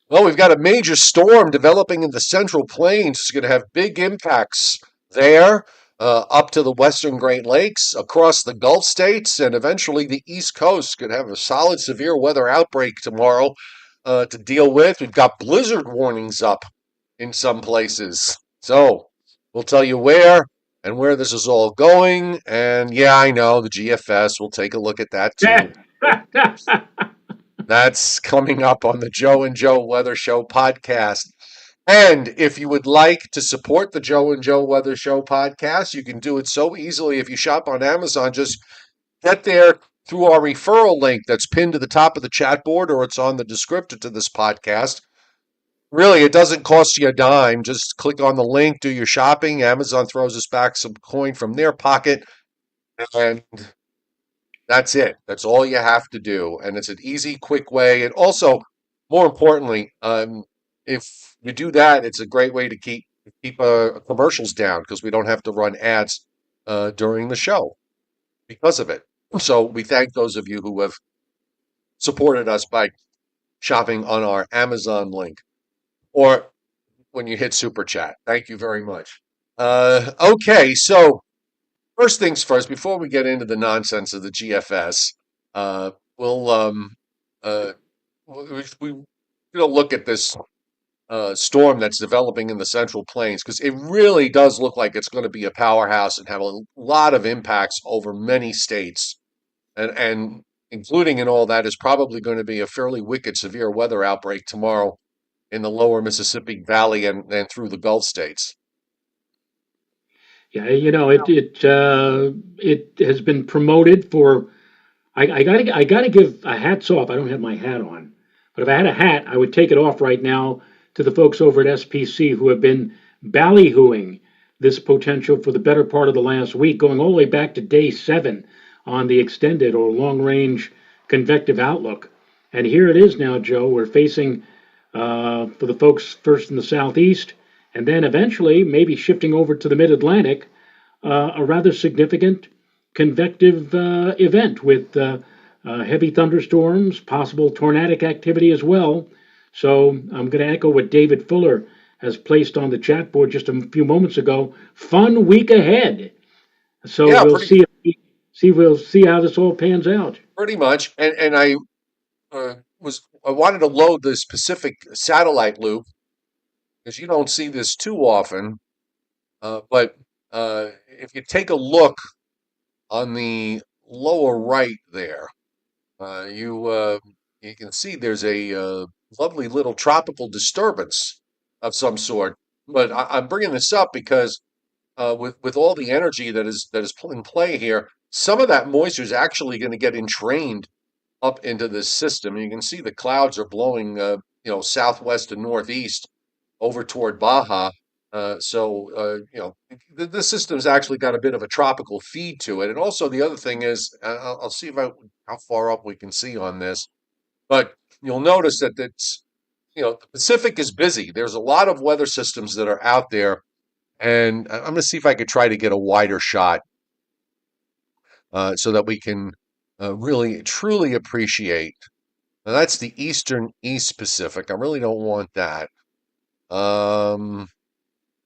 Well, we've got a major storm developing in the Central Plains. It's going to have big impacts there, up to the western Great Lakes, across the Gulf states, and eventually the East Coast. Could have a solid severe weather outbreak tomorrow to deal with. We've got blizzard warnings up in some places. So we'll tell you where and where this is all going. And yeah, I know the GFS. We'll take a look at that too. That's coming up on the Joe and Joe Weather Show podcast. And if you would like to support the Joe and Joe Weather Show podcast, you can do it so easily if you shop on Amazon. Just get there through our referral link that's pinned to the top of the chat board, or it's on the descriptor to this podcast. Really, it doesn't cost you a dime. Just click on the link, do your shopping. Amazon throws us back some coin from their pocket, and that's it. That's all you have to do. And it's an easy, quick way. And also, more importantly, if you do that, it's a great way to keep commercials down because we don't have to run ads during the show because of it. So we thank those of you who have supported us by shopping on our Amazon link or when you hit Super Chat. Thank you very much. Okay, so first things first, before we get into the nonsense of the GFS, we'll we're gonna look at this storm that's developing in the Central Plains because it really does look like it's going to be a powerhouse and have a lot of impacts over many states, and including in all that is probably going to be a fairly wicked severe weather outbreak tomorrow in the lower Mississippi Valley and through the Gulf states. Yeah, it has been promoted for. I gotta give a hats off. I don't have my hat on, but if I had a hat, I would take it off right now to the folks over at SPC who have been ballyhooing this potential for the better part of the last week, going all the way back to day 7 on the extended or long range convective outlook. And here it is now, Joe. We're facing for the folks first in the southeast, and then eventually maybe shifting over to the mid Atlantic, a rather significant convective event with heavy thunderstorms, possible tornadic activity as well. So I'm going to echo what David Fuller has placed on the chat board just a few moments ago. Fun week ahead. So Yeah, we'll see how this all pans out. pretty much. And I wanted to load this Pacific satellite loop because you don't see this too often. But if you take a look on the lower right there, you can see there's a lovely little tropical disturbance of some sort. But I'm bringing this up because with all the energy that is in play here, some of that moisture is actually going to get entrained up into this system. You can see the clouds are blowing, southwest and northeast over toward Baja. The system's actually got a bit of a tropical feed to it. And also the other thing is, I'll see how far up we can see on this, but you'll notice that the Pacific is busy. There's a lot of weather systems that are out there, and I'm going to see if I could try to get a wider shot so that we can really truly appreciate. Now that's the eastern East Pacific. I really don't want that. Um,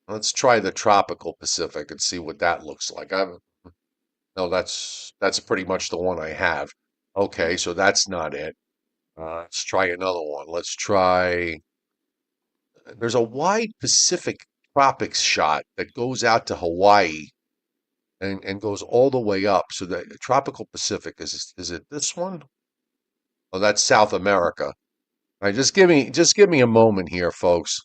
let's try the tropical Pacific and see what that looks like. No, that's pretty much the one I have. Okay, so that's not it. Let's try another one. Let's try. There's a wide Pacific tropics shot that goes out to Hawaii and goes all the way up. So the tropical Pacific is it this one? Oh, that's South America. All right, just give me a moment here, folks.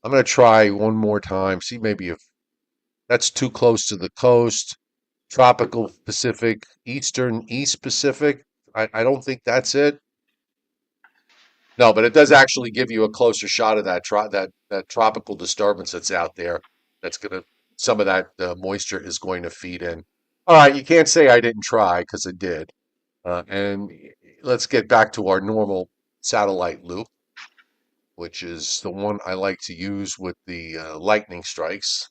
I'm gonna try one more time. See maybe if that's too close to the coast. Tropical Pacific, Eastern East Pacific. I don't think that's it. No, but it does actually give you a closer shot of that tropical disturbance that's out there. That's gonna Some of that moisture is going to feed in. All right, you can't say I didn't try because I did. And let's get back to our normal satellite loop, which is the one I like to use with the lightning strikes.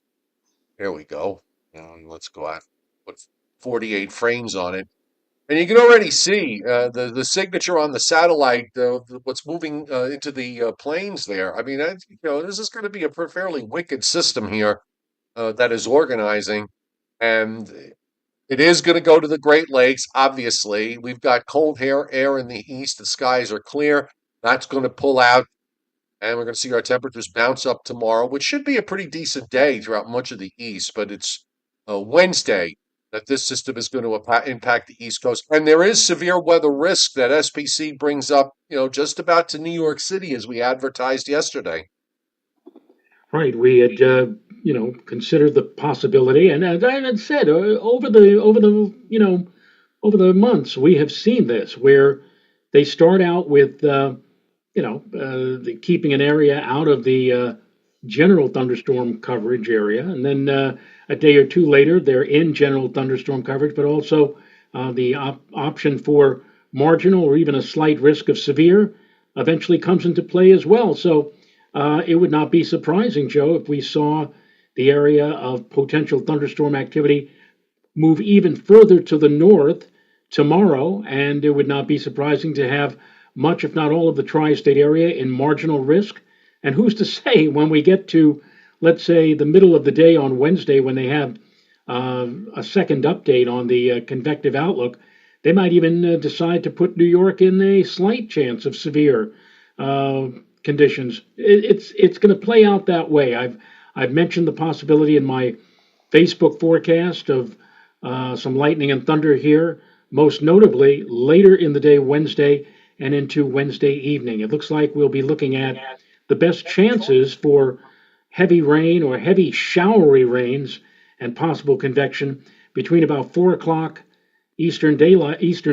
There we go. And let's go out, put 48 frames on it. And you can already see the signature on the satellite, what's moving into the planes there. I mean, this is going to be a fairly wicked system here that is organizing, and it is going to go to the Great Lakes. Obviously, we've got cold air in the east. The skies are clear. That's going to pull out, and we're going to see our temperatures bounce up tomorrow, which should be a pretty decent day throughout much of the east. But it's Wednesday that this system is going to impact the East Coast, and there is severe weather risk that SPC brings up, just about to New York City as we advertised yesterday. Right, we had considered the possibility, and as I had said, over the months, we have seen this where they start out with keeping an area out of the general thunderstorm coverage area, and then a day or two later, they're in general thunderstorm coverage, but also the option for marginal or even a slight risk of severe eventually comes into play as well. So it would not be surprising, Joe, if we saw the area of potential thunderstorm activity move even further to the north tomorrow, and it would not be surprising to have much, if not all, of the tri state area in marginal risk. And who's to say when we get to, let's say, the middle of the day on Wednesday, when they have a second update on the convective outlook, they might even decide to put New York in a slight chance of severe uh, conditions. It's going to play out that way. I've mentioned the possibility in my Facebook forecast of some lightning and thunder here, most notably later in the day, Wednesday, and into Wednesday evening. It looks like we'll be looking at the best chances for heavy rain or heavy showery rains and possible convection between about 4 o'clock Eastern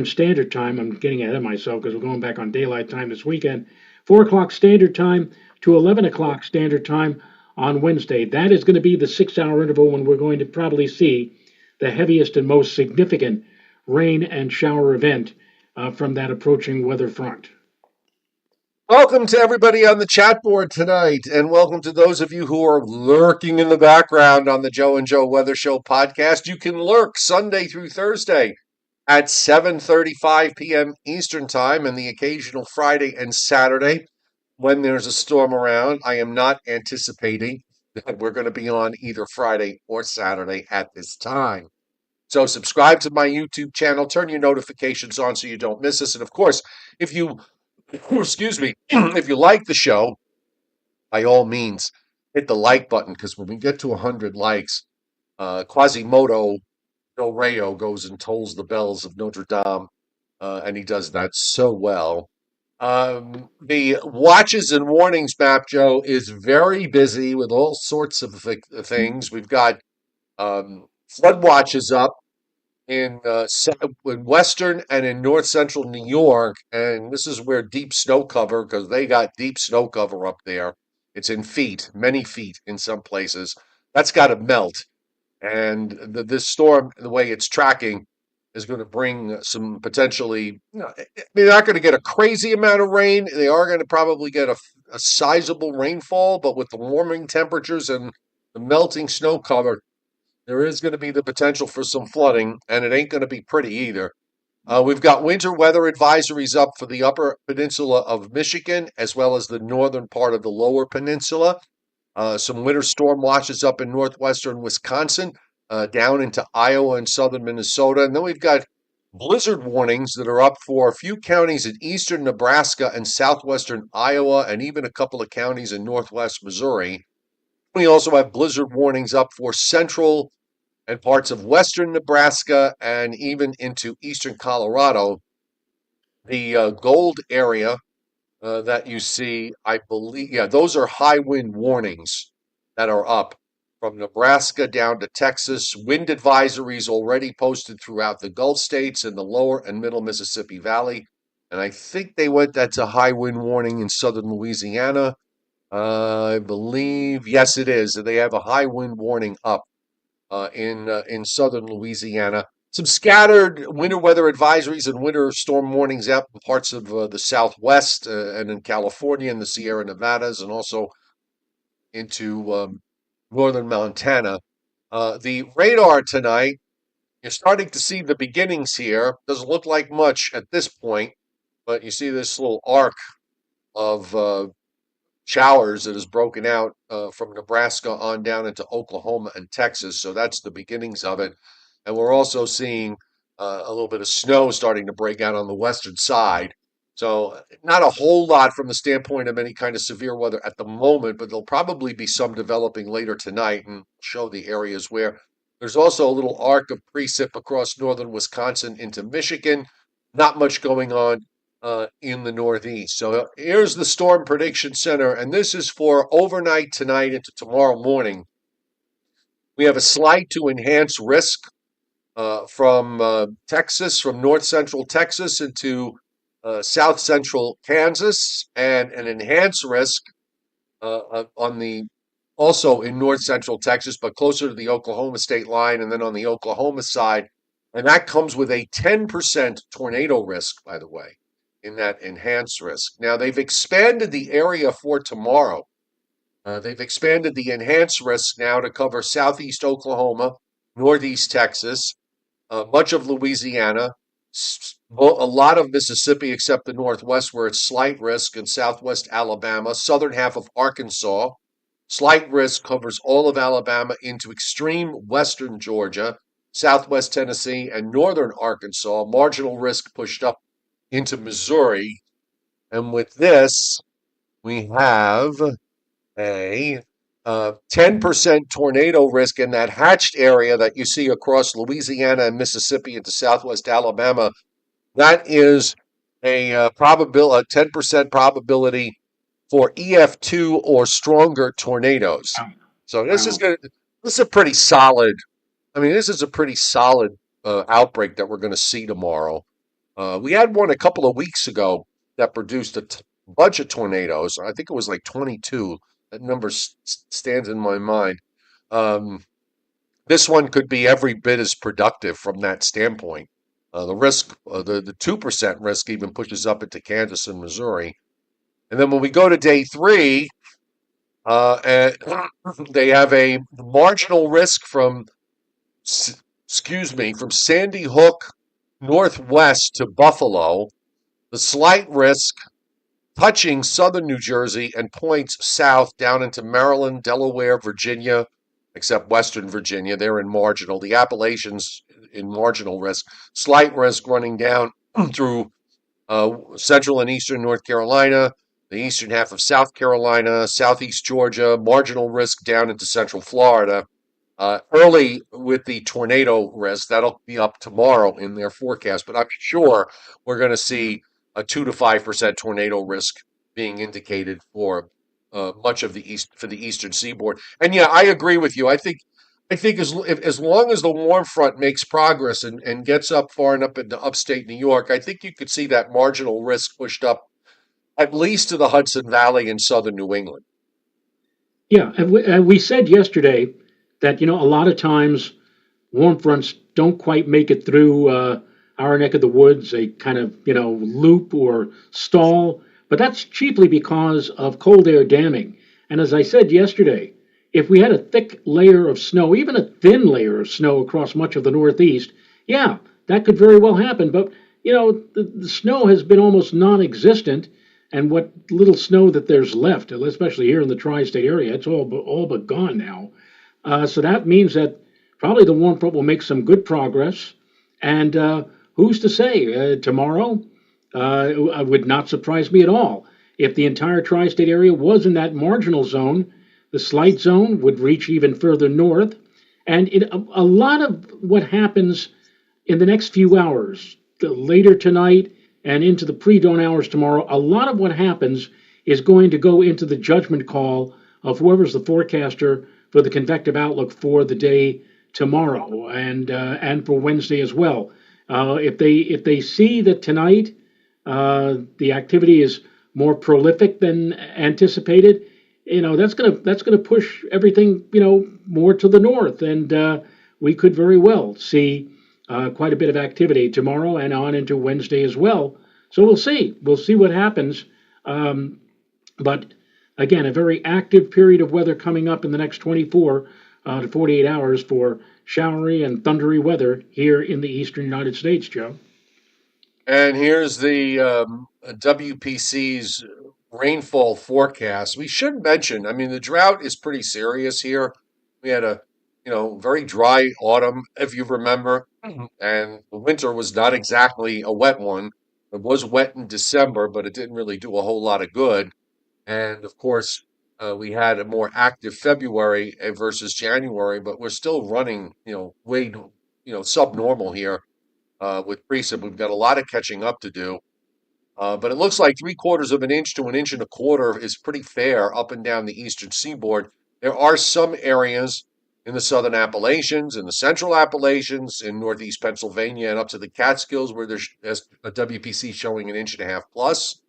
Standard Time. I'm getting ahead of myself because we're going back on daylight time this weekend. 4 o'clock Standard Time to 11 o'clock Standard Time on Wednesday. That is going to be the 6 hour interval when we're going to probably see the heaviest and most significant rain and shower event from that approaching weather front. Welcome to everybody on the chat board tonight, and welcome to those of you who are lurking in the background on the Joe and Joe Weather Show podcast. You can lurk Sunday through Thursday at 7:35 p.m. Eastern Time, and the occasional Friday and Saturday when there's a storm around. I am not anticipating that we're going to be on either Friday or Saturday at this time. So subscribe to my YouTube channel, turn your notifications on so you don't miss us. And of course, if you, excuse me, if you like the show, by all means, hit the like button, because when we get to 100 likes, Quasimodo Del Rayo goes and tolls the bells of Notre Dame, and he does that so well. The watches and warnings map, Joe, is very busy with all sorts of things. We've got flood watches up in western and in north central New York, and this is where deep snow cover, because they got deep snow cover up there. It's in feet, many feet in some places. That's got to melt, and this storm, the way it's tracking, is going to bring some potentially. They're not going to get a crazy amount of rain. They are going to probably get a sizable rainfall, but with the warming temperatures and the melting snow cover, there is going to be the potential for some flooding, and it ain't going to be pretty either. We've got winter weather advisories up for the upper peninsula of Michigan, as well as the northern part of the lower peninsula. Some winter storm watches up in northwestern Wisconsin, down into Iowa and southern Minnesota. And then we've got blizzard warnings that are up for a few counties in eastern Nebraska and southwestern Iowa, and even a couple of counties in northwest Missouri. We also have blizzard warnings up for central and parts of western Nebraska and even into eastern Colorado. The gold area that you see, I believe, yeah, those are high wind warnings that are up from Nebraska down to Texas. Wind advisories already posted throughout the Gulf states and the lower and middle Mississippi Valley. And I think that's a high wind warning in southern Louisiana. I believe, yes, it is. They have a high wind warning up in southern Louisiana. Some scattered winter weather advisories and winter storm warnings out in parts of the Southwest and in California and the Sierra Nevadas, and also into northern Montana. The radar tonight You're starting to see the beginnings here. Doesn't look like much at this point, but you see this little arc of showers that has broken out from Nebraska on down into Oklahoma and Texas. So that's the beginnings of it. And we're also seeing a little bit of snow starting to break out on the western side. So not a whole lot from the standpoint of any kind of severe weather at the moment, but there'll probably be some developing later tonight and show the areas where. There's also a little arc of precip across northern Wisconsin into Michigan. Not much going on in the Northeast. So here's the Storm Prediction Center, and this is for overnight tonight into tomorrow morning. We have a slight to enhanced risk from Texas, from north central Texas into south central Kansas, and an enhanced risk on the also in north central Texas, but closer to the Oklahoma state line, and then on the Oklahoma side. And that comes with a 10% tornado risk, by the way, in that enhanced risk. Now, they've expanded the area for tomorrow. They've expanded the enhanced risk now to cover southeast Oklahoma, northeast Texas, much of Louisiana, a lot of Mississippi, except the northwest, where it's slight risk, and southwest Alabama, southern half of Arkansas. Slight risk covers all of Alabama into extreme western Georgia, southwest Tennessee, and northern Arkansas. Marginal risk pushed up into Missouri. And with this, we have a 10% tornado risk in that hatched area that you see across Louisiana and Mississippi into southwest Alabama. That is a 10% probability for EF2 or stronger tornadoes. So this is Wow. going to this is a pretty solid. I mean, this is a pretty solid outbreak that we're going to see tomorrow. We had one a couple of weeks ago that produced a bunch of tornadoes. I think it was like 22. That number stands in my mind. Um, this one could be every bit as productive from that standpoint. The risk, the 2% risk, even pushes up into Kansas and Missouri. And then when we go to day three, and they have a marginal risk from, excuse me, from Sandy Hook northwest to Buffalo. The slight risk touching southern New Jersey and points south down into Maryland, Delaware, Virginia, except Western Virginia. They're in marginal. The Appalachians in marginal risk. Slight risk running down through central and eastern North Carolina, the eastern half of South Carolina, southeast Georgia, marginal risk down into central Florida. Early with the tornado risk, that'll be up tomorrow in their forecast, but I'm sure we're going to see a 2 to 5% tornado risk being indicated for much of the east for the eastern seaboard. And yeah, I agree with you. I think as long as the warm front makes progress and gets up far enough into upstate New York, I think you could see that marginal risk pushed up at least to the Hudson Valley in southern New England. Yeah, and we said yesterday that a lot of times warm fronts don't quite make it through our neck of the woods. They kind of loop or stall, but that's chiefly because of cold air damming. And as I said yesterday, if we had a thick layer of snow, even a thin layer of snow across much of the Northeast, yeah, that could very well happen. But the snow has been almost non-existent, and what little snow that there's left, especially here in the tri-state area, it's all but gone now. So that means that probably the warm front will make some good progress. And who's to say tomorrow? It would not surprise me at all if the entire tri-state area was in that marginal zone. The slight zone would reach even further north, and a lot of what happens in the next few hours, later tonight and into the pre-dawn hours tomorrow, a lot of what happens is going to go into the judgment call of whoever's the forecaster for the convective outlook for the day tomorrow and for Wednesday as well. If they see that tonight the activity is more prolific than anticipated, that's gonna push everything more to the north, and we could very well see quite a bit of activity tomorrow and on into Wednesday as well. So we'll see. We'll see what happens. But again, a very active period of weather coming up in the next 24 to 48 hours for showery and thundery weather here in the eastern United States, Joe. And here's the WPC's rainfall forecast. We should mention, I mean, the drought is pretty serious here. We had a, very dry autumn, if you remember, and the winter was not exactly a wet one. It was wet in December, but it didn't really do a whole lot of good. And of course, we had a more active February versus January, but we're still running, way, subnormal here with precip. We've got a lot of catching up to do. But it looks like 3/4 of an inch to an inch and a quarter is pretty fair up and down the eastern seaboard. There are some areas in the southern Appalachians, in the central Appalachians, in northeast Pennsylvania, and up to the Catskills where there's a WPC showing an inch and a half plus.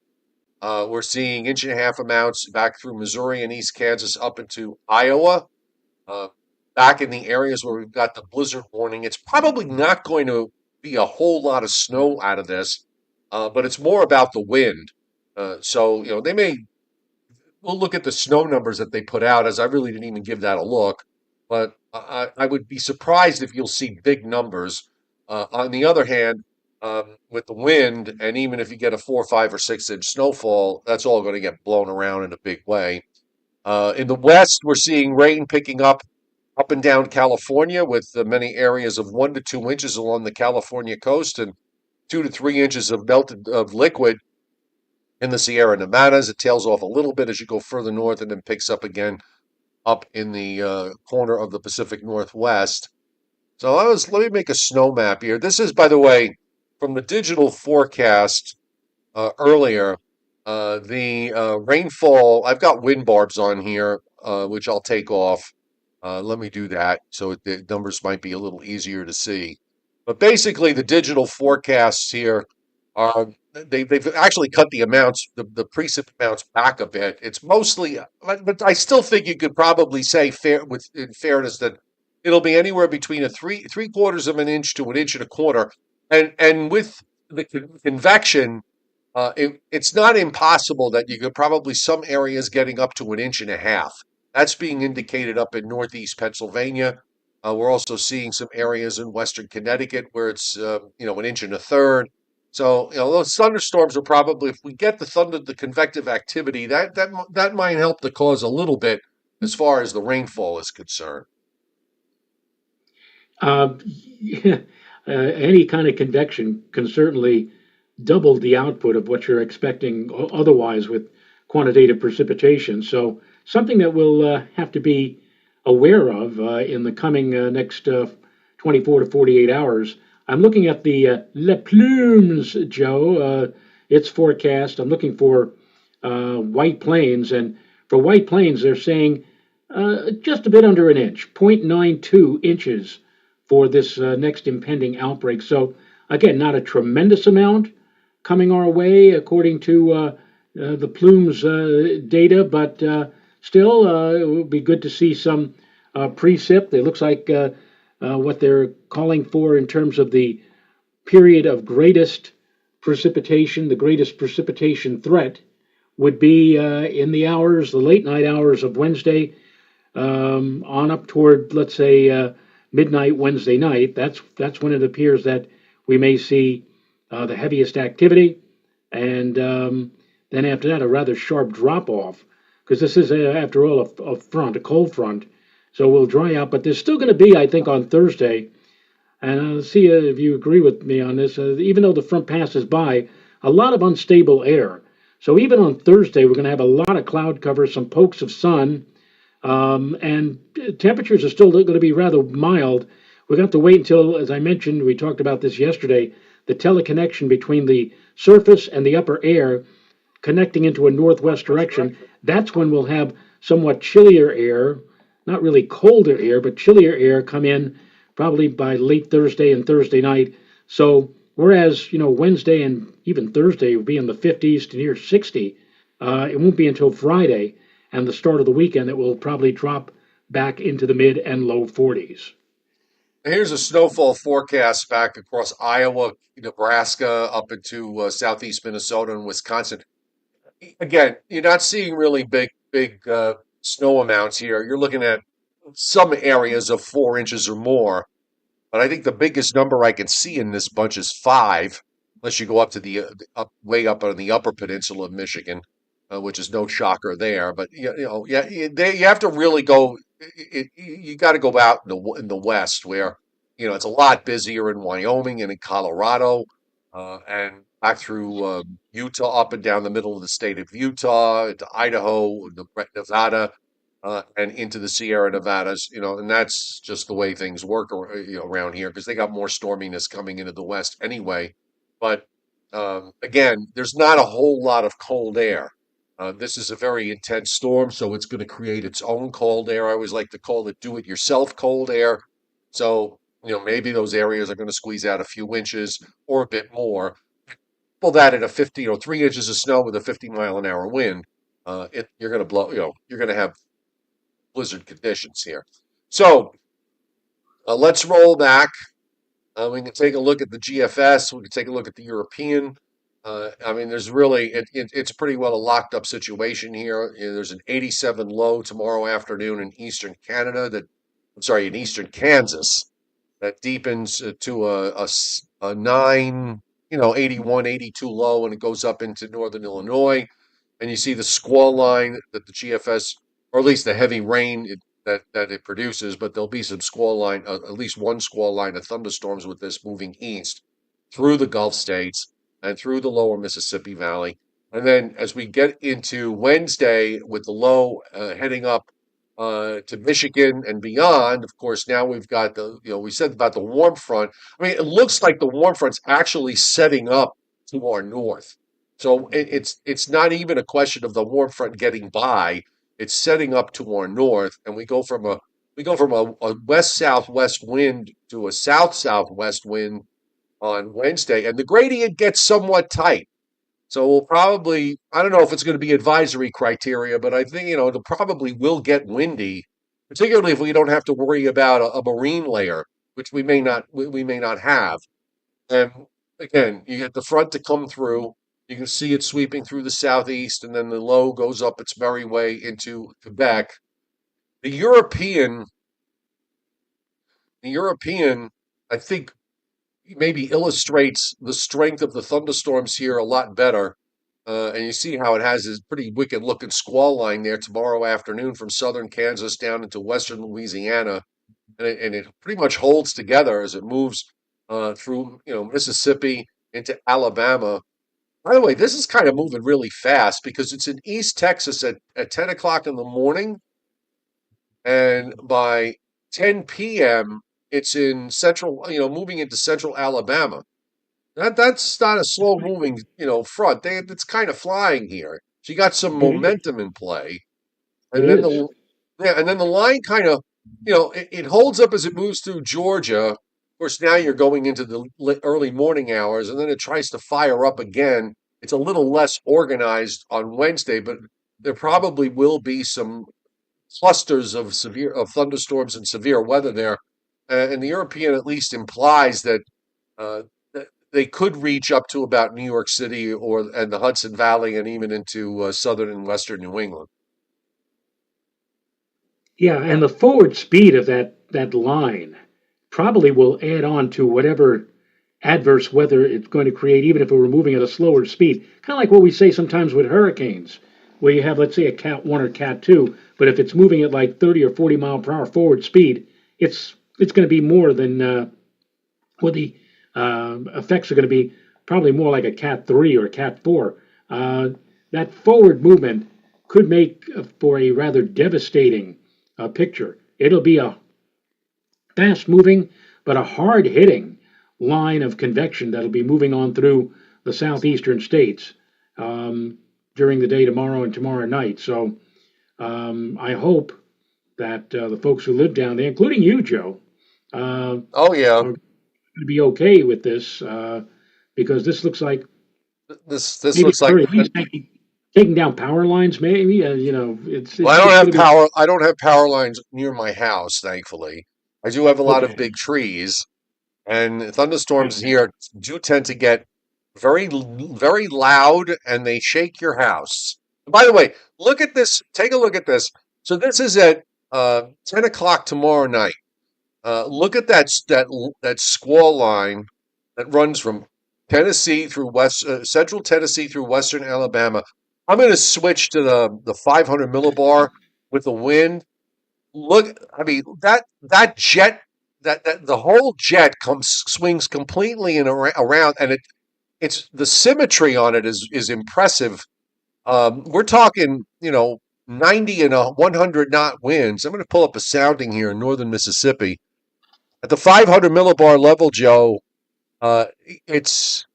We're seeing inch and a half amounts back through Missouri and East Kansas up into Iowa. Uh, Back in the areas where we've got the blizzard warning, it's probably not going to be a whole lot of snow out of this, but it's more about the wind. So, we'll look at the snow numbers that they put out, as I really didn't even give that a look. But I would be surprised if you'll see big numbers. On the other hand, with the wind, and even if you get a 4, 5, or 6 inch snowfall, that's all going to get blown around in a big way. In the west, we're seeing rain picking up and down California with many areas of 1 to 2 inches along the California coast and 2 to 3 inches of melted of liquid in the Sierra Nevadas. It tails off a little bit as you go further north and then picks up again up in the corner of the Pacific Northwest. So let me make a snow map here. This is, by the way, from the digital forecast earlier. The rainfall, I've got wind barbs on here, which I'll take off. Let me do that so the numbers might be a little easier to see. But basically, the digital forecasts here are they've actually cut the amounts, the precip amounts back a bit. It's mostly, but I still think you could probably say in fairness that it'll be anywhere between a three quarters of an inch to an inch and a quarter, and with the convection. It's not impossible that you could probably some areas getting up to an inch and a half. That's being indicated up in northeast Pennsylvania. We're also seeing some areas in western Connecticut where it's an inch and a third. So those thunderstorms are probably, if we get the convective activity, that might help to cause a little bit as far as the rainfall is concerned. Yeah, any kind of convection can certainly double the output of what you're expecting otherwise with quantitative precipitation. So something that we'll have to be aware of in the coming next 24 to 48 hours. I'm looking at the Le Plumes, Joe. Its forecast. I'm looking for White Plains, and for White Plains, they're saying just a bit under an inch, 0.92 inches for this next impending outbreak. So again, not a tremendous amount coming our way according to the Plumes data, but still, it would be good to see some precip. It looks like what they're calling for in terms of the period of greatest precipitation, the greatest precipitation threat would be in the late night hours of Wednesday on up toward, let's say, midnight Wednesday night. That's when it appears that we may see the heaviest activity, and then after that, a rather sharp drop off, because this is, after all, a cold front. So we'll dry out, but there's still going to be, I think, on Thursday, and I'll see if you agree with me on this, even though the front passes by, a lot of unstable air. So even on Thursday, we're going to have a lot of cloud cover, some pokes of sun, and temperatures are still going to be rather mild. We're going to have to wait until, as I mentioned, we talked about this yesterday, the teleconnection between the surface and the upper air connecting into a northwest direction. That's when we'll have somewhat chillier air, not really colder air, but chillier air come in probably by late Thursday and Thursday night. So whereas, Wednesday and even Thursday will be in the 50s to near 60, it won't be until Friday and the start of the weekend that will probably drop back into the mid and low 40s. Here's a snowfall forecast back across Iowa, Nebraska, up into southeast Minnesota and Wisconsin. Again, you're not seeing really big snow amounts here. You're looking at some areas of 4 inches or more. But I think the biggest number I can see in this bunch is five, unless you go up to up way up on the upper peninsula of Michigan, which is no shocker there. But yeah, you have to really go. You got to go out in the west, where it's a lot busier in Wyoming and in Colorado, and back through Utah, up and down the middle of the state of Utah, into Idaho, Nevada, and into the Sierra Nevadas, and that's just the way things work, around here because they got more storminess coming into the west anyway. But again, there's not a whole lot of cold air. This is a very intense storm, so it's going to create its own cold air. I always like to call it do-it-yourself cold air. So, maybe those areas are going to squeeze out a few inches or a bit more. Well, that at a 50, 3 inches of snow with a 50-mile-an-hour wind, you're going to blow, you're going to have blizzard conditions here. So let's roll back. We can take a look at the GFS. We can take a look at the European. I mean, there's really it's pretty well a locked up situation here. There's an 87 low tomorrow afternoon in eastern Canada. In eastern Kansas, that deepens to a 9, 81, 82 low, and it goes up into northern Illinois. And you see the squall line that the GFS, or at least the heavy rain that it produces, but there'll be some squall line, at least one squall line of thunderstorms with this moving east through the Gulf states and through the lower Mississippi Valley. And then as we get into Wednesday with the low heading up to Michigan and beyond, of course, now we've got we said about the warm front. I mean, it looks like the warm front's actually setting up to our north. So it's not even a question of the warm front getting by. It's setting up to our north, and we go from a west southwest wind to a south southwest wind on Wednesday, and the gradient gets somewhat tight. So we'll probably, I don't know if it's going to be advisory criteria, but I think, it probably will get windy, particularly if we don't have to worry about a marine layer, which we may not have. And again, you get the front to come through. You can see it sweeping through the southeast, and then the low goes up its merry way into Quebec. The European, the European, I think, maybe illustrates the strength of the thunderstorms here a lot better. And you see how it has this pretty wicked looking squall line there tomorrow afternoon from southern Kansas down into western Louisiana. And it pretty much holds together as it moves through, Mississippi into Alabama. By the way, this is kind of moving really fast because it's in East Texas at 10 o'clock in the morning. And by 10 p.m., it's in central, moving into central Alabama. That's not a slow moving, front. It's kind of flying here. So you got some It is. momentum in play. It And then is. the yeah, and then the line kind of, it holds up as it moves through Georgia. Of course, now you're going into the early morning hours, and then it tries to fire up again. It's a little less organized on Wednesday, but there probably will be some clusters of thunderstorms and severe weather there. And the European at least implies that they could reach up to about New York City and the Hudson Valley and even into southern and western New England. Yeah, and the forward speed of that line probably will add on to whatever adverse weather it's going to create, even if we're moving at a slower speed. Kind of like what we say sometimes with hurricanes, where you have, let's say, a Cat 1 or Cat 2, but if it's moving at like 30 or 40 mile per hour forward speed, it's going to be more than the effects are going to be probably more like a Cat 3 or a Cat 4. That forward movement could make for a rather devastating picture. It'll be a fast moving, but a hard hitting line of convection that'll be moving on through the southeastern states during the day tomorrow and tomorrow night. So I hope that the folks who live down there, including you, Joe, Oh yeah, are going to be okay with this because this looks like this maybe looks like. or at least taking down power lines. Maybe it's Well, I it's don't it's have going to be power. I don't have power lines near my house, thankfully. I do have a lot of okay. big trees, and thunderstorms Yeah. here do tend to get very loud, and they shake your house. By the way, look at this. Take a look at this. So this is at 10 o'clock tomorrow night. Look at that squall line that runs from Tennessee through central Tennessee through western Alabama. I'm going to switch to the 500 millibar with the wind. Look, I mean that jet that the whole jet comes swings completely in around, and it's the symmetry on it is impressive. We're talking, 90 and 100 knot winds. I'm going to pull up a sounding here in northern Mississippi. At the 500 millibar level, Joe, uh, it's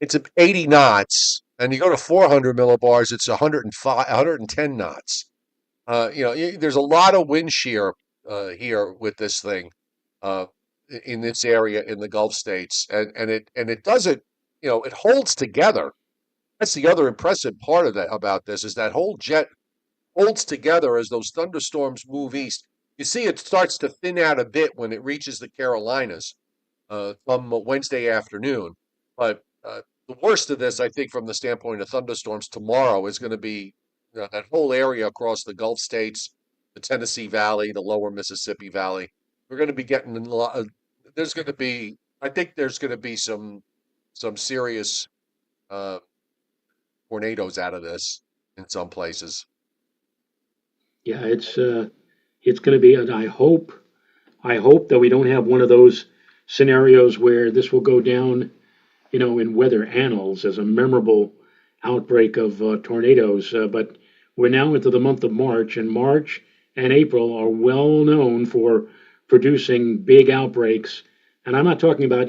it's 80 knots, and you go to 400 millibars, it's 105, 110 knots. There's a lot of wind shear here with this thing uh, in this area in the Gulf states, and it doesn't, it holds together. That's the other impressive part of that about this is that whole jet holds together as those thunderstorms move east. You see, it starts to thin out a bit when it reaches the Carolinas come Wednesday afternoon. But the worst of this, I think, from the standpoint of thunderstorms tomorrow, is going to be that whole area across the Gulf states, the Tennessee Valley, the lower Mississippi Valley. We're going to be getting a lot of, there's going to be, I think there's going to be some serious uh, tornadoes out of this in some places. Yeah, it's going to be, and I hope that we don't have one of those scenarios where this will go down, in weather annals as a memorable outbreak of tornadoes. But we're now into the month of March, and March and April are well known for producing big outbreaks. And I'm not talking about,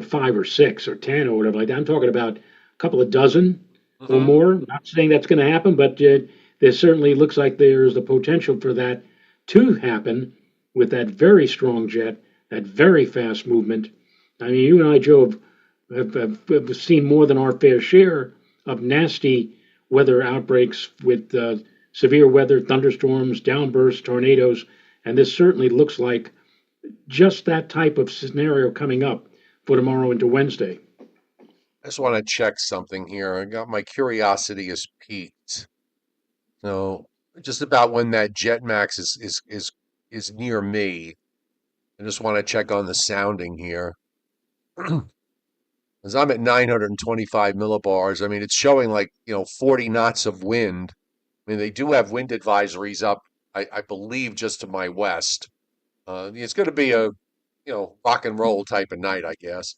five or six or 10 or whatever like that. I'm talking about a couple of dozen or Hmm. more. Not saying that's going to happen, but there certainly looks like there's the potential for that to happen with that very strong jet, that very fast movement. I mean, you and I, Joe, have seen more than our fair share of nasty weather outbreaks with severe weather, thunderstorms, downbursts, tornadoes, and this certainly looks like just that type of scenario coming up for tomorrow into Wednesday. I just want to check something here. I got my curiosity is piqued. So just about when that Jet Max is near me, I just want to check on the sounding here. As I'm at 925 millibars, I mean it's showing like 40 knots of wind. I mean they do have wind advisories up, I believe, just to my west. It's going to be a rock and roll type of night, I guess.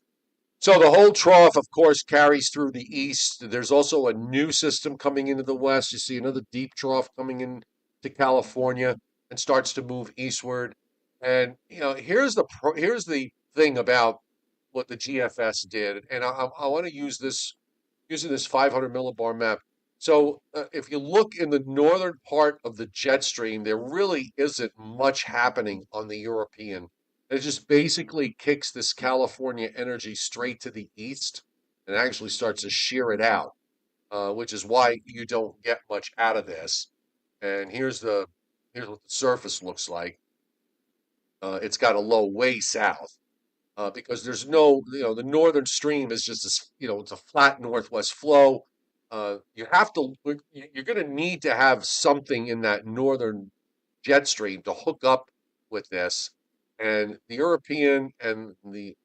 So the whole trough, of course, carries through the east. There's also a new system coming into the west. You see another deep trough coming in to California and starts to move eastward. And here's the thing about what the GFS did, and I want to use this using this 500 millibar map. So if you look in the northern part of the jet stream, there really isn't much happening on the European. It just basically kicks this California energy straight to the east and actually starts to shear it out, which is why you don't get much out of this. And here's what the surface looks like. It's got a low way south because there's no, the northern stream is just this, it's a flat northwest flow. You have to, you're going to need to have something in that northern jet stream to hook up with this. And the European and the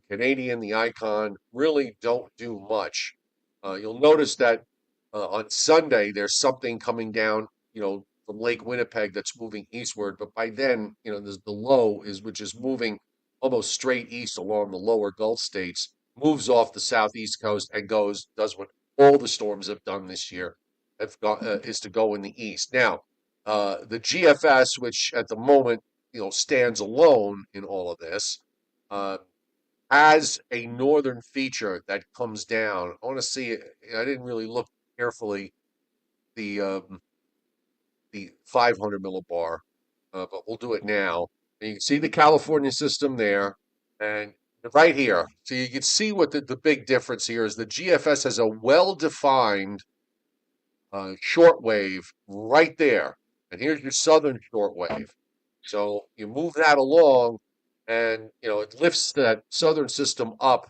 Canadian, the Icon, really don't do much. You'll notice that on Sunday there's something coming down, from Lake Winnipeg that's moving eastward. But by then, there's the low is which is moving almost straight east along the lower Gulf states, moves off the southeast coast and does what all the storms have done this year, is to go in the east. Now, the GFS, which at the moment stands alone in all of this, uh, has a northern feature that comes down. I want to see it. I didn't really look carefully the um, the 500 millibar, but we'll do it now. And you can see the California system there, and right here. So you can see what the big difference here is. The GFS has a well-defined shortwave right there, and here's your southern shortwave. So you move that along, and it lifts that southern system up,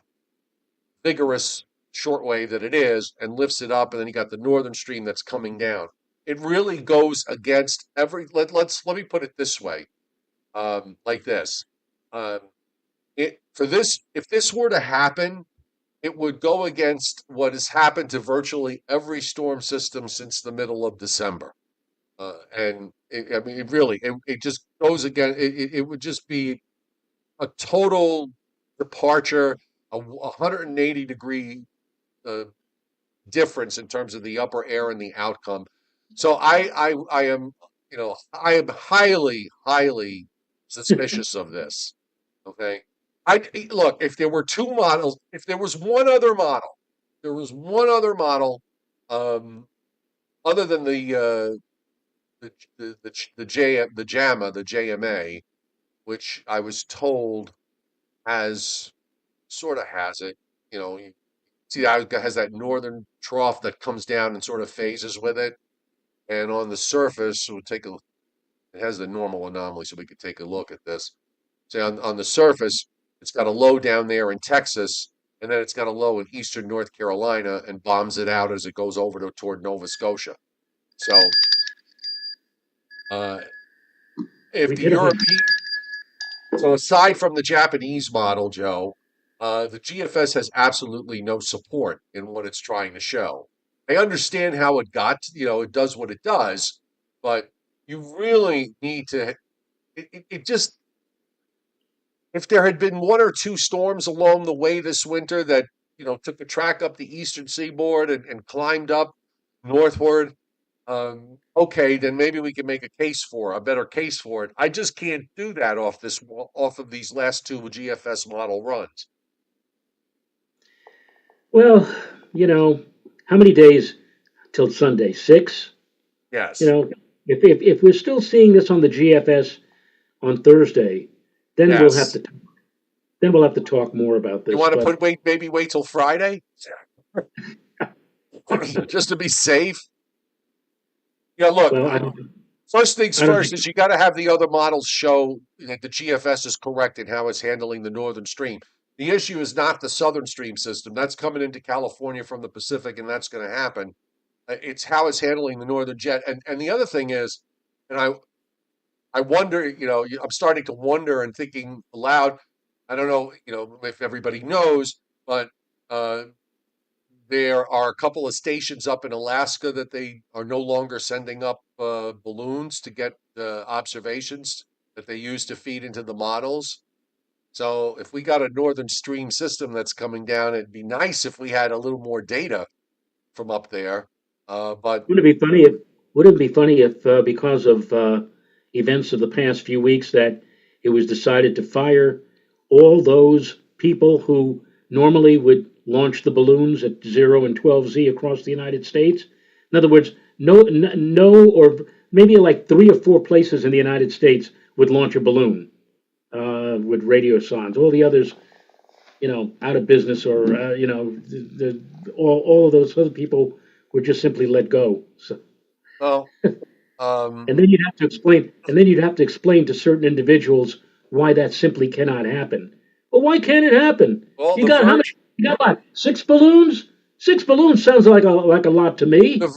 vigorous shortwave that it is, and lifts it up, and then you got the northern stream that's coming down. it really goes against every. Let me put it this way, like this. Um, it for this if this were to happen, it would go against what has happened to virtually every storm system since the middle of December. I mean, it just goes again. It would just be a total departure, a 180-degree uh, difference in terms of the upper air and the outcome. So I am, I am highly, highly suspicious of this. Okay. Look, if there were two models, if there was one other model, there was one other model, um, other than the JAMA, the JMA, which I was told has sort of has it. You see how it has that northern trough that comes down and sort of phases with it, and on the surface, it has the normal anomaly, so we could take a look at this. Say on the surface, it's got a low down there in Texas, and then it's got a low in eastern North Carolina, and bombs it out as it goes over toward Nova Scotia. So, uh, if We the did have a European, so aside from the Japanese model, Joe, the GFS has absolutely no support in what it's trying to show. I understand how it does what it does, but you really need to. It just if there had been one or two storms along the way this winter that took a track up the eastern seaboard and climbed up northward, okay, then maybe we can make a better case for it. I just can't do that off of these last two GFS model runs. well, you know, how many days till Sunday? 6. You Yes, know, if we're still seeing this on the GFS on Thursday, then we'll have yes. to then we'll have to talk more about You this. want to But wait till Friday, just to be safe. Yeah, look, well, first things I don't first think. is you got to have the other models show that the GFS is correct in how it's handling the northern stream. The issue is not the southern stream system. That's coming into California from the Pacific, and that's going to happen. It's how it's handling the northern jet. And the other thing is, and I wonder, I'm starting to wonder and thinking aloud. I don't know, if everybody knows, but uh, there are a couple of stations up in Alaska that they are no longer sending up balloons to get observations that they use to feed into the models. So if we got a northern stream system that's coming down, it'd be nice if we had a little more data from up there. But Would it be funny if would it be funny if because of events of the past few weeks that it was decided to fire all those people who normally would launch the balloons at 0 and 12Z across the United States? In other words, no, or maybe like 3 or 4 places in the United States would launch a balloon with radio sondes. All the others, out of business, or all of those other people were just simply let go. So, well, um, and then you'd have to explain to certain individuals why that simply cannot happen. Well, why can't it happen? well, You got how many? You got what? 6 balloons? 6 balloons sounds like a lot to me. the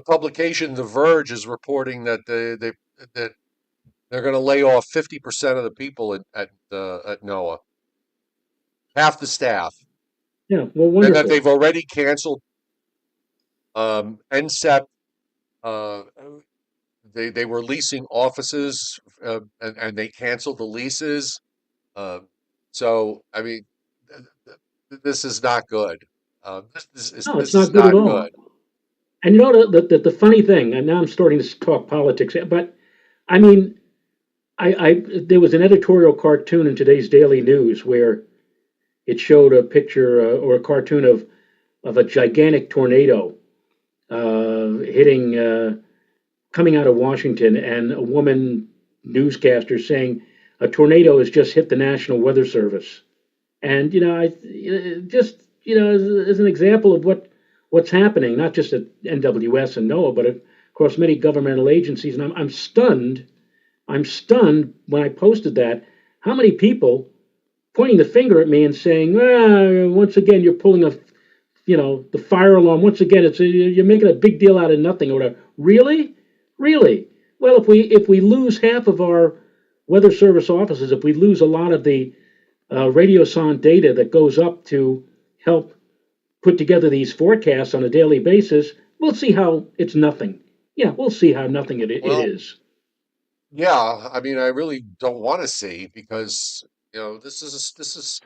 publication The Verge is reporting that that they're going to lay off 50% of the people at NOAA, half the staff, Yeah, well, and that wonderful. they've already canceled NSEP. Uh, they were leasing offices, and they canceled the leases. Uh, so I mean, this is not good. No, it's This is not good at not all. good. And you know the funny thing, and now I'm starting to talk politics, but I mean, there was an editorial cartoon in today's Daily News where it showed a picture or a cartoon of a gigantic tornado hitting, coming out of Washington, and a woman newscaster saying a tornado has just hit the National Weather Service. And I just as an example of what's happening, not just at NWS and NOAA, but across many governmental agencies. And I'm stunned. I'm stunned when I posted that. How many people pointing the finger at me and saying, once again, you're pulling a the fire alarm. Once again, you're making a big deal out of nothing or whatever. Really, really. Well, if we lose half of our weather service offices, if we lose a lot of the radiosonde data that goes up to help put together these forecasts on a daily basis, we'll see how it's nothing. Yeah, we'll see how nothing it Well, is. yeah, I mean, I really don't want to see because, this is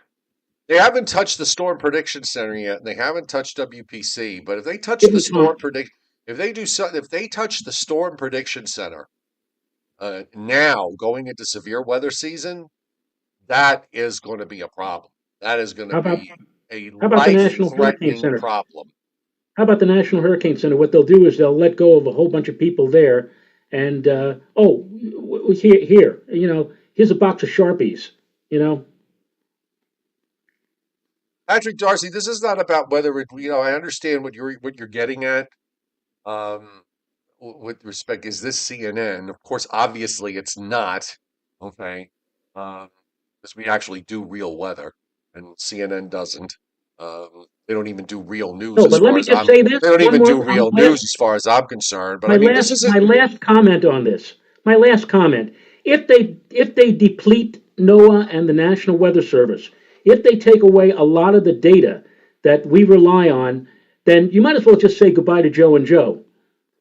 they haven't touched the Storm Prediction Center yet, and they haven't touched WPC. But if they touch Give the them Storm time. Predict, if they touch the Storm Prediction Center now going into severe weather season, that is going to be a problem. That is going to How about be a how about the National Hurricane life-threatening Center? problem. How about the National Hurricane Center? What they'll do is they'll let go of a whole bunch of people there, and here, here's a box of Sharpies. You know, Patrick Darcy, this is not about whether I understand what you're getting at. Um, with respect, is this CNN? Of course, obviously, it's not. Okay, because we actually do real weather, and CNN doesn't. They don't even do real news no, as but let far me as just I'm. say this They don't one even more. do real news as far as I'm concerned. But I mean, this isn't. My last comment on this. My last comment. If they deplete NOAA and the National Weather Service, if they take away a lot of the data that we rely on, then you might as well just say goodbye to Joe and Joe,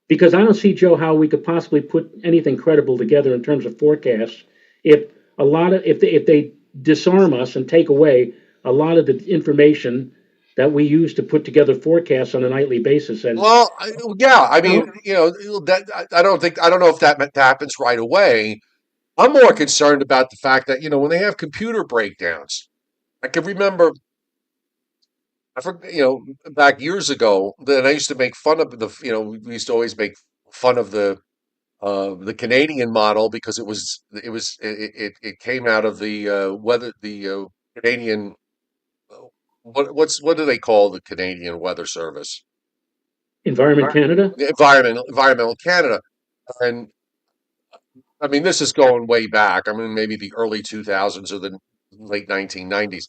because I don't see, Joe, how we could possibly put anything credible together in terms of forecasts if if they disarm us and take away a lot of the information that we use to put together forecasts on a nightly basis. And Well, yeah. I mean, no, that I don't know if that happens right away. I'm more concerned about the fact that when they have computer breakdowns. I can remember I forgot, back years ago that I used to make fun of we used to always make fun of the Canadian model because it came out of the weather the Canadian what do they call the Canadian Weather Service? Environment Canada. The Environmental Canada. And I mean, this is going way back. I mean, maybe the early 2000s or the late 1990s.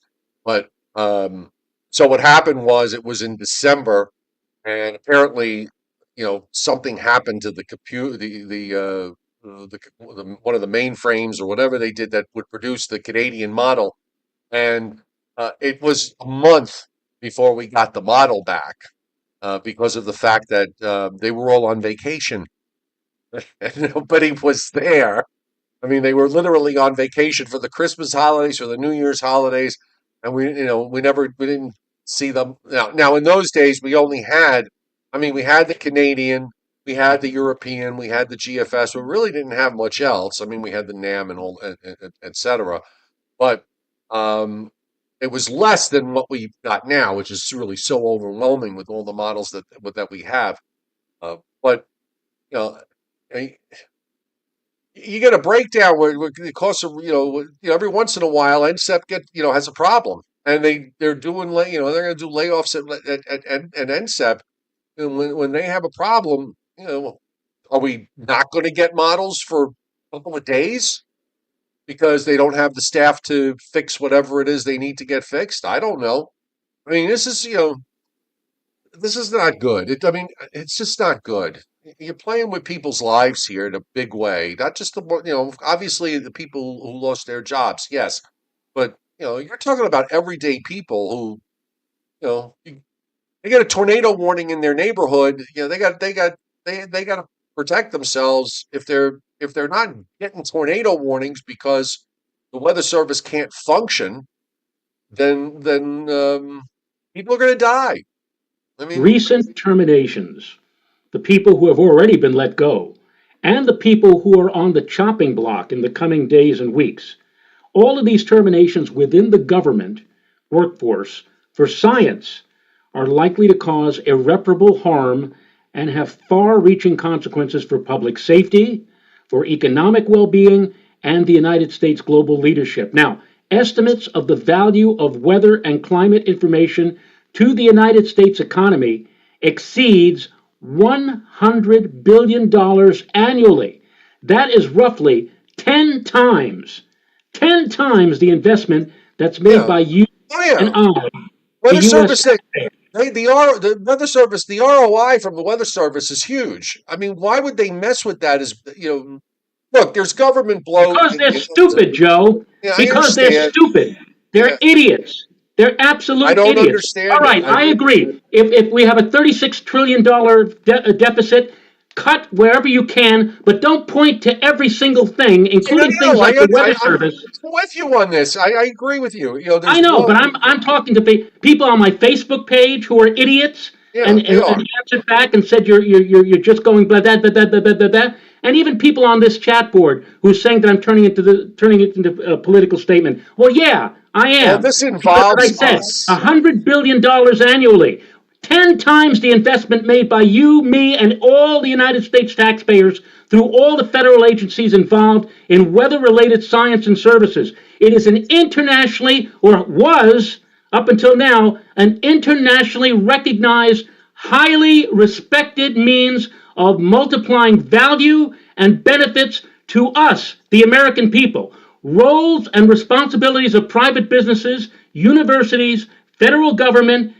But so what happened was it was in December, and apparently, something happened to the computer, one of the mainframes or whatever they did that would produce the Canadian model, and it was a month before we got the model back because of the fact that they were all on vacation and nobody was there. I mean, they were literally on vacation for the Christmas holidays, for the New Year's holidays, and we didn't see them. Now in those days, we only had, I mean, we had the Canadian, we had the European, we had the GFS. We really didn't have much else. I mean, we had the NAM and all, et cetera. But um, it was less than what we've got now, which is really so overwhelming with all the models that we have. But you know, you get a breakdown where it costs every once in a while NSEP has a problem, and they're doing they're going to do layoffs at NSEP, and when they have a problem, are we not going to get models for a couple of days because they don't have the staff to fix whatever it is they need to get fixed? I don't know. I mean, this is not good. I mean, it's just not good. You're playing with people's lives here in a big way. Not just obviously the people who lost their jobs, yes, but you're talking about everyday people who, they get a tornado warning in their neighborhood. They got to protect themselves if they're not getting tornado warnings because the weather service can't function. Then people are going to die. I mean, Recent terminations, the people who have already been let go, and the people who are on the chopping block in the coming days and weeks. All of these terminations within the government workforce for science are likely to cause irreparable harm and have far reaching consequences for public safety, for economic well being, and the United States global leadership. Now, estimates of the value of weather and climate information to the United States economy exceeds $100 billion annually. That is roughly 10 times the investment that's made yeah. by you Oh and yeah. I, the Weather U.S. Service they taxpayer. The weather service, the ROI from the weather service is huge. I mean, why would they mess with that? Look, there's government bloat. Because they're stupid, Joe. Yeah, I Because they're understand. stupid. Yeah, They're idiots. They're I absolute don't idiots. All understand it. right, I agree. If we have a $36 trillion deficit, cut wherever you can, but don't point to every single thing, No, including things no, like the Weather I'm Service. with you on this. I agree with you. I There's know, but bloat. I'm talking to people on my Facebook page who are idiots Yeah, and, they and, are. and answered back and said you're just going blah blah blah blah blah blah blah, blah. And even people on this chat board who are saying that I'm turning it into a political statement. Well, yeah, I Well, am, this because as I involves said, us. $100 billion annually. 10 times the investment made by you, me, and all the United States taxpayers through all the federal agencies involved in weather related science and services. It is an internationally, or was up until now, an internationally recognized, highly respected means of multiplying value and benefits to us, the American people. Roles and responsibilities of private businesses, universities, federal government,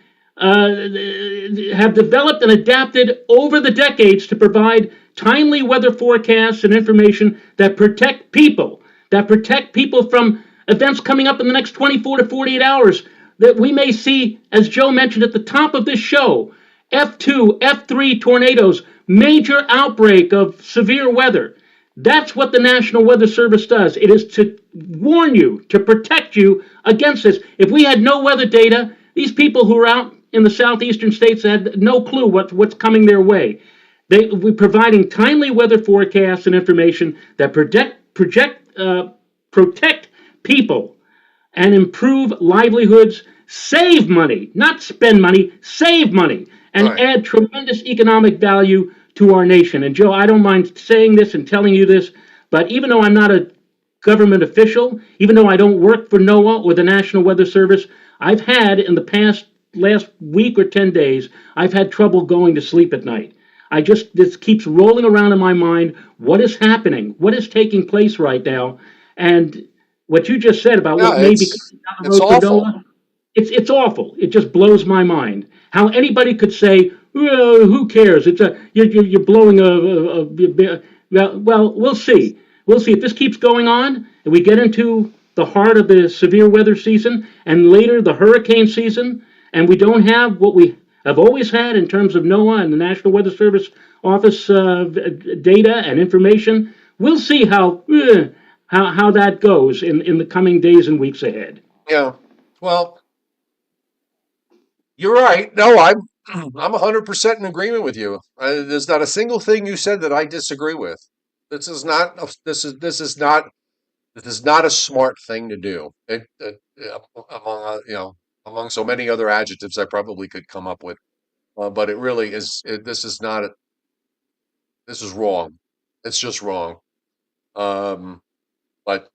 have developed and adapted over the decades to provide timely weather forecasts and information that protect people from events coming up in the next 24 to 48 hours that we may see, as Joe mentioned at the top of this show, F2, F3 tornadoes, major outbreak of severe weather. That's what the National Weather Service does. It is to warn you, to protect you against this. If we had no weather data, these people who are out in the southeastern states had no clue what's coming their way. We're providing timely weather forecasts and information that protect people and improve livelihoods, save money, not spend money, save money, and Right. add tremendous economic value to our nation. And Joe, I don't mind saying this and telling you this, but even though I'm not a government official, even though I don't work for NOAA or the National Weather Service, I've had in the last week or 10 days, I've had trouble going to sleep at night. This keeps rolling around in my mind. What is happening? What is taking place right now? And what you just said about Yeah, what may be coming down the it's road for awful. NOAA, it's awful. It just blows my mind. How anybody could say, well, who cares? You're blowing well, we'll see. We'll see if this keeps going on and we get into the heart of the severe weather season and later the hurricane season, and we don't have what we have always had in terms of NOAA and the National Weather Service Office data and information. We'll see how that goes in the coming days and weeks ahead. Yeah. Well, you're right. No, I'm 100% in agreement with you. There's not a single thing you said that I disagree with. This is not. This is not a smart thing to do. Among so many other adjectives I probably could come up with, but it really is. This is not. This is wrong. It's just wrong. Um, but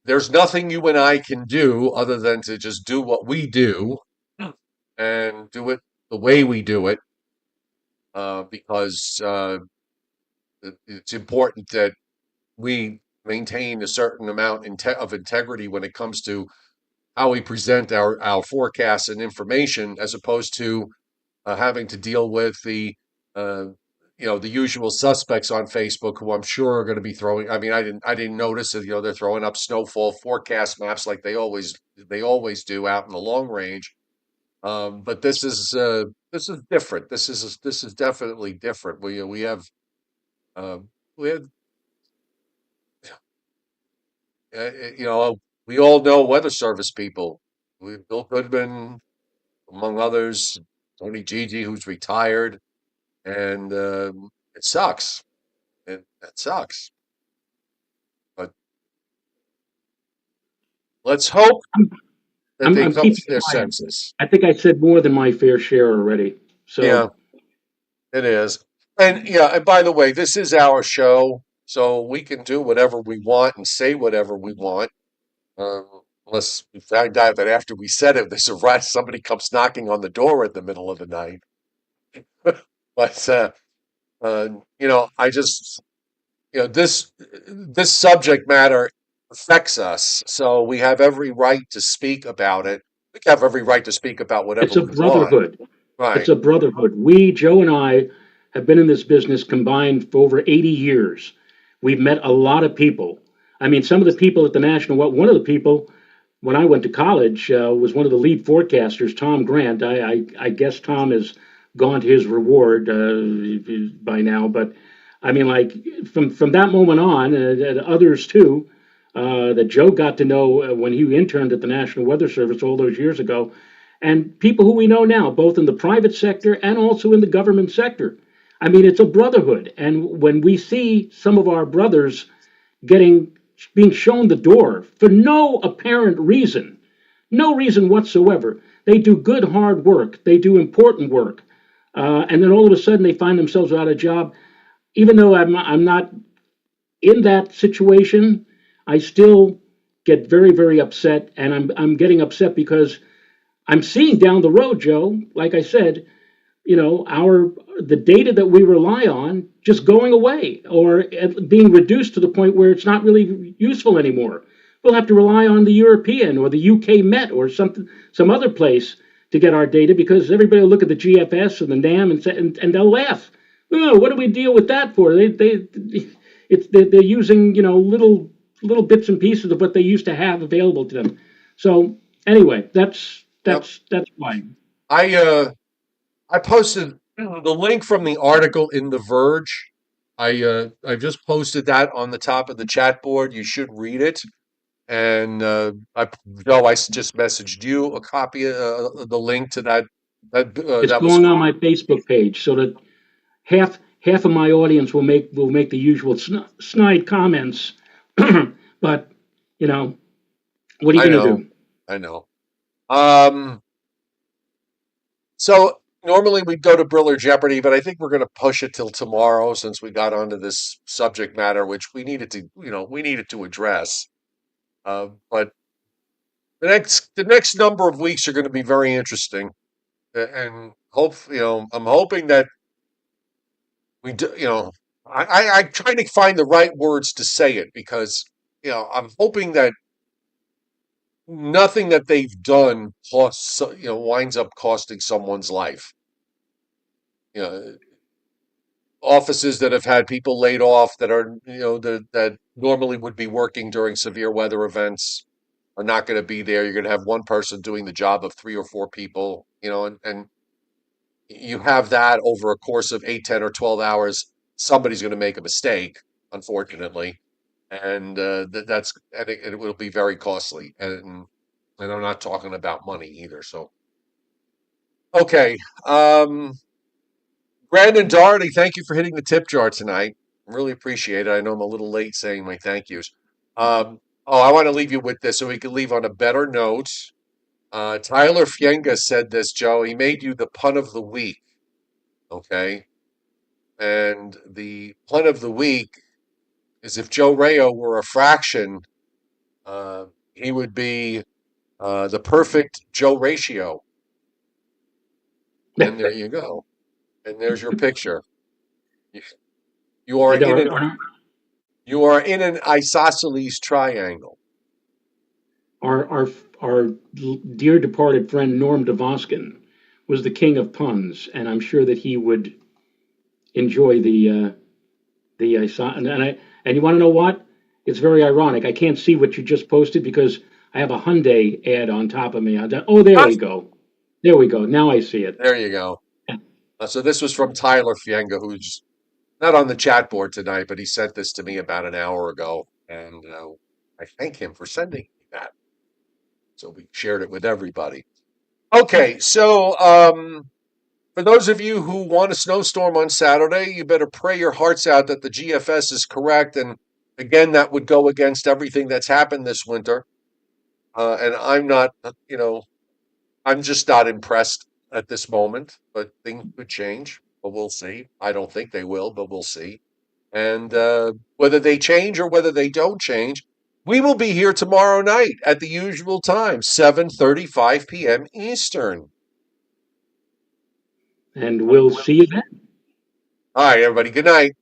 there's nothing you and I can do other than to just do what we do and do it the way we do it, because it's important that we maintain a certain amount of integrity when it comes to how we present our forecasts and information, as opposed to having to deal with uh, the usual suspects on Facebook, who I'm sure are going to be throwing. I mean, I didn't notice that they're throwing up snowfall forecast maps like they always do out in the long range. But this is different. This is definitely different. Uh, we have you know we all know weather service people. Bill Goodman, among others, Tony Gigi, who's retired, and it sucks. It sucks. But let's hope that they I'm come keeping to their quiet. senses. I think I said more than my fair share already. Yeah, So it is. And yeah, and by the way, this is our show, so we can do whatever we want and say whatever we want. Um, unless we find out that after we said it, there's a rush, somebody comes knocking on the door in the middle of the night. But uh, I just this subject matter affects us, so we have every right to speak about it. We have every right to speak about whatever It's a we want. brotherhood. It's Right. a brotherhood. We, Joe and I, have been in this business combined for over 80 years. We've met a lot of people. I mean, some of the people at the National, well, one of the people when I went to college was one of the lead forecasters, Tom Grant. I guess Tom has gone to his reward by now, but I mean, like from that moment on, and others too, that Joe got to know when he interned at the National Weather Service all those years ago, and people who we know now, both in the private sector and also in the government sector. I mean, it's a brotherhood, and when we see some of our brothers getting being shown the door for no apparent reason, no reason whatsoever. They do good hard work. They do important work, and then all of a sudden they find themselves without a job. Even though I'm not in that situation, I still get very very upset, and I'm getting upset because I'm seeing down the road, Joe. Like I said, our the data that we rely on just going away or being reduced to the point where it's not really useful anymore. We'll have to rely on the European or the UK Met or some other place to get our data because everybody will look at the GFS and the NAM and they'll laugh. Oh, what do we deal with that for? They're using little bits and pieces of what they used to have available to them. So anyway, that's Yep. that's that's why. I I posted the link from the article in The Verge. I've just posted that on the top of the chat board. You should read it. And Joe, just messaged you a copy the link to that. It's That was going on my Facebook page so that half of my audience will make the usual snide comments. But you know, what are I you going to know, do? I know. Um, so normally we'd go to Briller Jeopardy, but I think we're going to push it till tomorrow since we got onto this subject matter, which we needed to address. But the next number of weeks are going to be very interesting, and I'm hoping that we do. I try to find the right words to say it because I'm hoping that nothing that they've done winds up costing someone's life. You know, offices that have had people laid off that are that normally would be working during severe weather events are not going to be there. You're going to have one person doing the job of three or four people, and you have that over a course of 8, 10, or 12 hours. Somebody's going to make a mistake, unfortunately, and it will be very costly. And I'm not talking about money either. So, okay. Brandon Doherty, thank you for hitting the tip jar tonight. Really appreciate it. I know I'm a little late saying my thank yous. I want to leave you with this so we can leave on a better note. Tyler Fienga said this, Joe. He made you the pun of the week. Okay. And the pun of the week is if Joe Rayo were a fraction, he would be the perfect Joe ratio. And there you go. And there's your picture. You, you are And in an you are in an isosceles triangle. our dear departed friend Norm Devoskin was the king of puns, and I'm sure that he would enjoy the and you want to know what? It's very ironic. I can't see what you just posted because I have a Hyundai ad on top of me. Oh, there Ah, we go. There we go. Now I see it. there you go. So this was from Tyler Fienga, who's not on the chat board tonight, but he sent this to me about an hour ago, and I thank him for sending me that. So we shared it with everybody. Okay, so for those of you who want a snowstorm on Saturday, you better pray your hearts out that the GFS is correct. And again, that would go against everything that's happened this winter. And I'm not, I'm just not impressed at this moment, but things could change. But we'll see. I don't think they will, but we'll see. And whether they change or whether they don't change, we will be here tomorrow night at the usual time, 7:35 p.m. Eastern. And we'll see you then. All right, everybody. Good night.